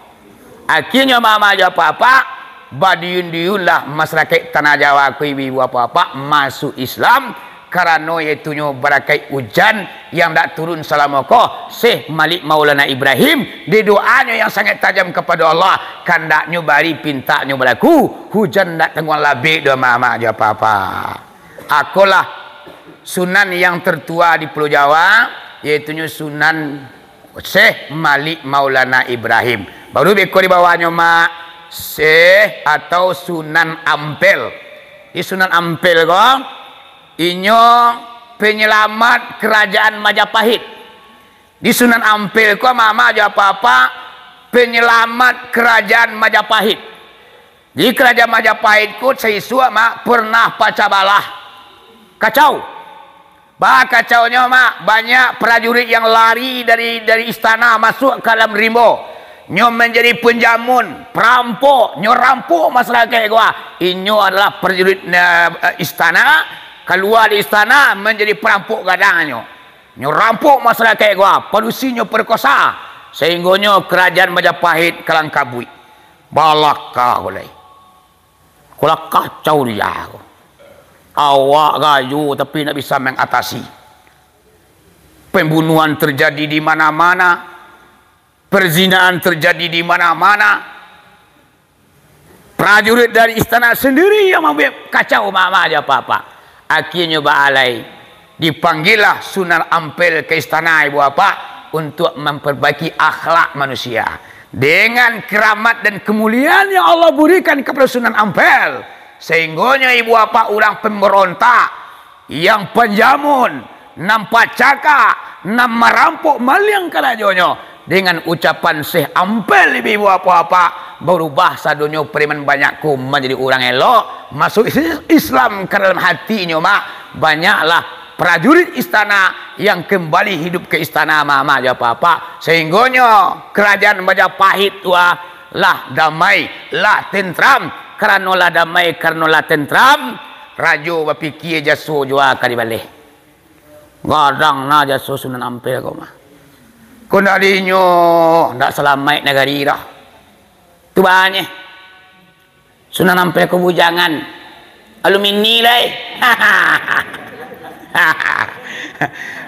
Akhirnya mama aja apa-apa. Badiun-diun lah masyarakat Tanah Jawa ku ibu apa-apa masuk Islam. Karena iaitunya berakai hujan yang tak turun selama ko Syekh Malik Maulana Ibrahim di doanya yang sangat tajam kepada Allah kandaknya bari pintanya berlaku hujan tak tanggung labik dua mama aja apa-apa. Akulah sunan yang tertua di Pulau Jawa iaitunya Sunan Syekh Malik Maulana Ibrahim. Baru beko di bawahnya mak Syekh atau Sunan Ampel. Di Sunan Ampel kok inyo penyelamat kerajaan Majapahit. Di Sunan Ampel ko mama aja apa-apa penyelamat kerajaan Majapahit. Di kerajaan Majapahit ko seisua mak pernah pacabalah kacau. Bah kacaunya mak banyak prajurit yang lari dari istana masuk ke dalam rimbo. nyo menjadi penjamun, perampok, nyo rampok masyarakat gua. Inyo adalah prajurit istana, keluar di istana menjadi perampok gadang nyo rampok masyarakat gua, padusi nyo perkosa, sehingga nyo kerajaan Majapahit kalang kabui. Balaka boleh. Kula kacau dia. Awak gayu tapi nak bisa mengatasi. Pembunuhan terjadi di mana-mana, perzinaan terjadi di mana-mana. Prajurit dari istana sendiri yang membuat kacau mama aja apa-apa. Akhirnya baalai dipanggillah Sunan Ampel ke istana ibu bapak untuk memperbaiki akhlak manusia. Dengan keramat dan kemuliaan yang Allah berikan kepada Sunan Ampel, sehingganya ibu bapak orang pemberontak yang penjamun, nampak cakap, nam merampok maliang kalajonyo, dengan ucapan Syekh Ampel ibu bapak berubah sadonyo preman banyakku menjadi orang elok, masuk Islam ke dalam hatinya mak. Banyaklah prajurit istana yang kembali hidup ke istana mama aja apa sehingganya kerajaan Majapahit lah damai, lah tentram. Karena lah damai, karena lah tentram, rajo berfikir jaso jua kali balik. Gadang na jaso Sunan Ampel kau mah. Kau nak dinyo ndak selamat negari dah. Tu banyak. Sunan Ampel kau bujangan alumini lah.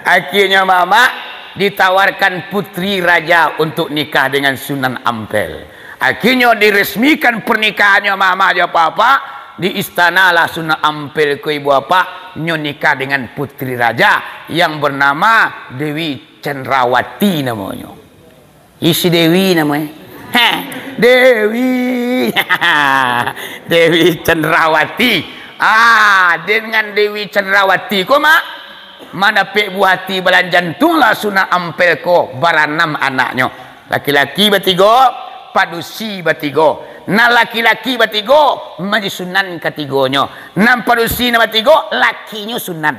Akhirnya mama ditawarkan putri raja untuk nikah dengan Sunan Ampel. Akhirnya diresmikan pernikahannya mama aja apa-apa di istana lah Sunan Ampel ke ibu apa nyo nikah dengan putri raja yang bernama Dewi Cendrawati namanya. Isi Dewi namanya. Dewi. Dewi Cendrawati. Dengan Dewi Cendrawati ko mak mana pek buati balan jantung lah Sunan Ampel ko baranam anaknya. Laki-laki bertiga, padusi bertiga. Na laki-laki bertiga menjadi Sunan ketigonya. Nam padusi nama tiga, lakinya Sunan.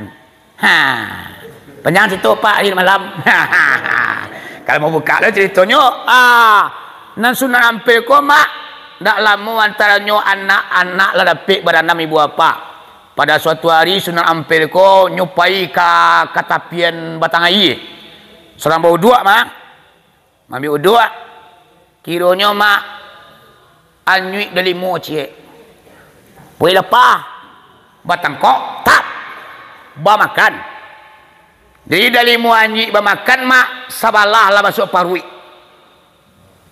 Panjang situ Pak hari malam. Kalau mau buka lah ceritanya. Nan Sunan Ampel ko mak ndak lama antaranya anak-anak lah dapik baranam ibu bapa. Pada suatu hari Sunan Ampel ko nyupai ke katapian batang air. Serang bau dua mak. Ambil dua. Kiranya mak anyuik dari mo cie. Boleh lepas. Batang kok tap. Ba makan. Jadi dari mo anyuik ba makan mak sabalah lah masuk parui.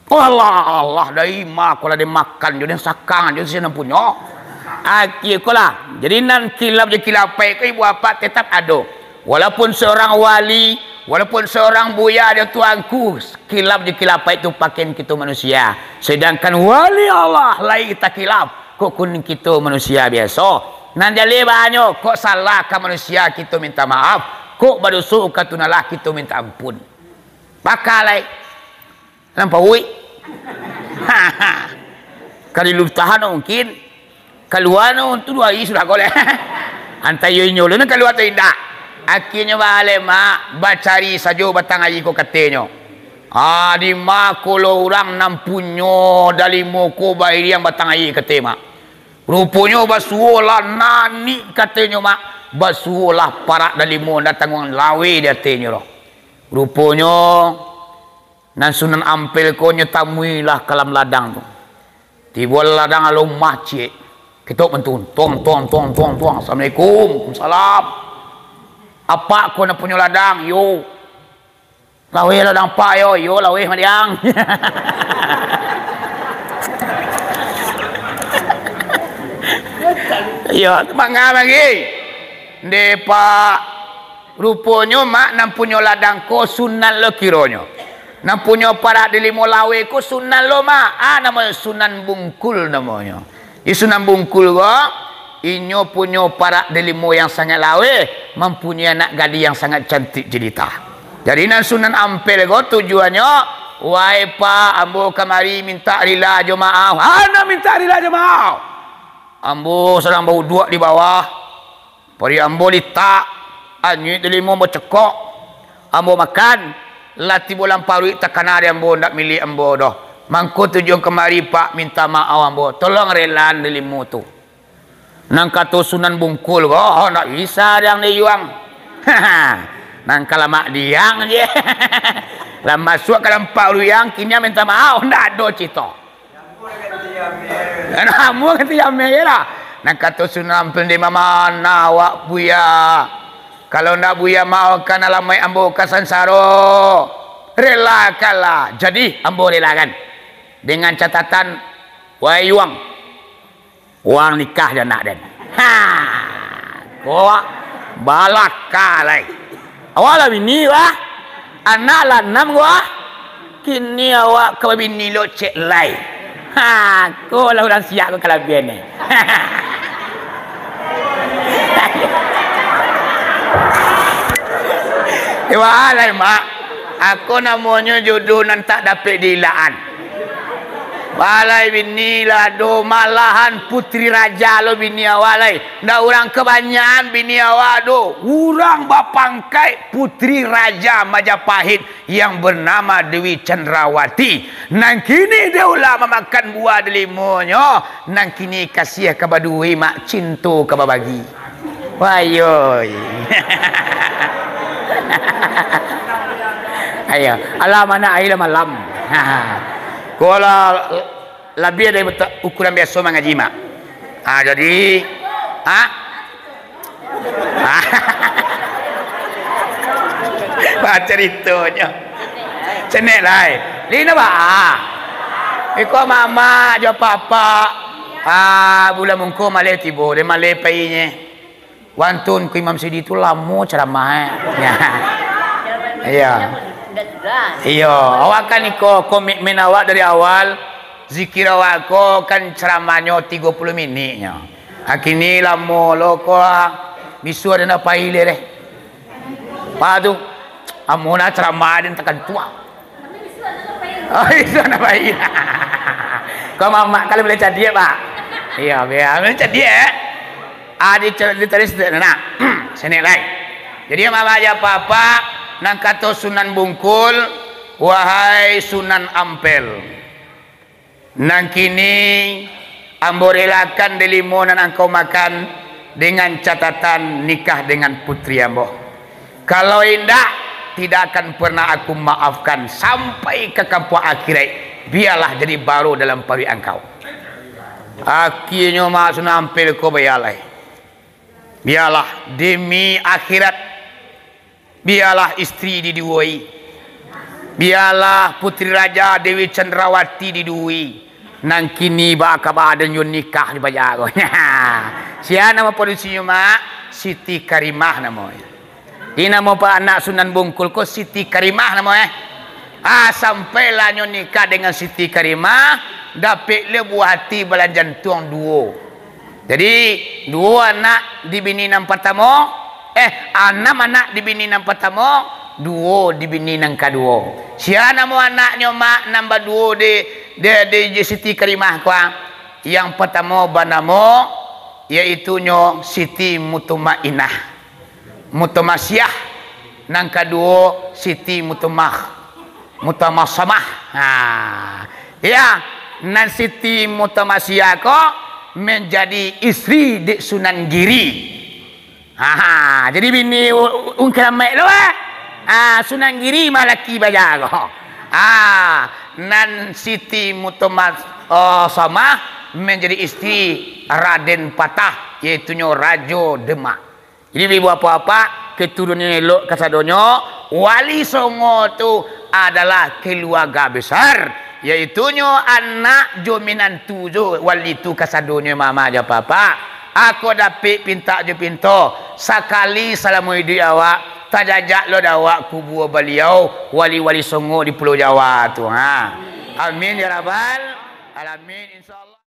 Oh Allah dari mak kalau dia makan jadi sakang jadi saya punya. Akhir kolah. Jadi nan kilap je kilap pai ke ibu bapa tetap ada. Walaupun seorang wali, walaupun seorang buya dia tuanku, kilap je kilap pai itu pakaian kita manusia. Sedangkan wali Allah lain kita kilap. Kok kun kita manusia biasa. Nan jale banyak kok salah ke manusia kita minta maaf. Kok berdosa ke tunalah kita minta ampun. Pakalai. Nampak wui? Kali lu tahan mungkin. Keluar untuk 2 hari sudah golek. Antai yo nyolo na keluar tu indah. Akhirnya balik mak bacari saja batang air ko katanya. Di mak kalau orang nampunyo dari moko bairi yang batang air katanya mak. Rupanya basuolah nani katanya mak. Basuolah parak dari mo datang orang lawe dia katanya loh. Rupanya nan Sunan Ampel ko nyetamuilah kalam ladang tu. Tiba ladang alum macik. Kita mentun, tuang. Assalamualaikum, salam. Apa kau nak punya ladang? Yo, lawe ladang pak yo lawe madiang. Ya, mangga lagi. Depa rupanya mak nam punya ladang ko Sunan lo kironyo. Nam punya para di limo lawe ko Sunan lo mak. Namanya Sunan Bungkul namanya. Sunan Bungkul ko inyo punya para delimo yang sangat lawe, mempunyai anak gadis yang sangat cantik jelita. Jadi nan Sunan Ampel ko tujuannya, wahai pak ambo kamari minta rila jemaah. Ana minta rila jemaah. Ambo sedang bau dua di bawah. Pari ambo litak, anyu delimo mo cekok. Ambo makan, lati bolang parui takana ambo ndak milik ambo doh. Mangko tujuan kemari Pak minta maaf ambo. Tolong relan dilimu tu. Nang kata Sunan Bungkul oh nak bisa yang ni yuang. Nang kalamak diang je. Lah masuk ke dalam Pak Luyang kini minta maaf ndak ada cita. Namu kata yang merah. Nang kata Sunan Pendi mana awak buya. Kalau ndak buya mau kan alamai ambo kasansaro. Relakanlah. Jadi ambo relakan. Dengan catatan wahai yuang. Wang nikah dan nak dan. Kau balak kalai. Awak bini wah. Anak lah 6 wah. Kini awak kau bini lo cek lai. Kau lah orang siap kau kalau biar ni. Walai mak. Aku namanya jodoh nan tak dapat dilaan. Walai bini lah do malahan putri raja lo bini awalai. Ndak orang kebanyakan bini awak do. Orang bapangkai putri raja Majapahit yang bernama Dewi Cendrawati. Nang kini dia ulah memakan buah delimonyo. Nang kini kasih kabadui mak cintu kababagi. Wayoy. Ayo, alam anak air malam. Kalau lebih dari ukuran biasa mengaji mak. Jadi, baca ceritanya. Cenek lah. Lina ba? Iko mama jo papa. Bulan mungko malai tibo, de malai painya. Wantun ku Imam Sidi tu lama ceramah. Iya. Iya, awak kan iko komitmen awak dari awal. Zikir awak ko kan ceramahnya 30 minitnya. Akini lama lo ko bisu ada nak paile deh. Padu amuna ceramah dan tekan tua. Oh, itu nak paile. Kau mama kalau boleh jadi Pak. Iya, biar boleh jadi Adi terus nak. Sini lagi. Jadi mama aja papa nang kata Sunan Bungkul, wahai Sunan Ampel, nang kini ambo relakan delimonan engkau makan dengan catatan nikah dengan putri ambo. Kalau indah, tidak akan pernah aku maafkan sampai ke kampung akhirat. Biarlah jadi baru dalam pari engkau. Akhirnya mak Sunan Ampel ko bayalai. Biarlah demi akhirat. Biarlah istri diduai. Biarlah putri raja Dewi Cendrawati diduai. Nang kini bakal ada nyun nikah di bajago. Siapa nama polisinya mak? Siti Karimah namanya. Ini nama pak anak Sunan Bungkul ko Siti Karimah namanya. Sampailah nyun nikah dengan Siti Karimah. Dapat le buah hati balan jantung duo. Jadi dua anak di bini nang pertama. 6 anak di bini nang pertama, 2 di bini nang kedua. Siapa nama anaknya mak nambah 2 di Siti Karimah kuang. Yang pertama bernama yaitu nyo Siti Mutumainah. Mutamasyah. Nang kedua Siti Mutamasamah. Ya, nan Siti Mutamasyah ko menjadi istri di Sunan Giri. Jadi bini ungkeramek lo Sunan Giri malaki bajago. Nan Siti Mutamasamah menjadi istri Raden Patah yaitu nyo Rajo Demak. Jadi ibu apa-apa keturunan elok kasadonyo Wali Songo tu adalah keluarga besar yaitu nyo anak jominan tujuh wali tu kasadonyo mama aja papa. Aku dapat pinta je pinto. Sekali salamualaikum awak. Tajajak lo dawak kubur beliau. Wali-wali Songo di Pulau Jawa tu. Amin ya Rabbal Alamin insyaAllah.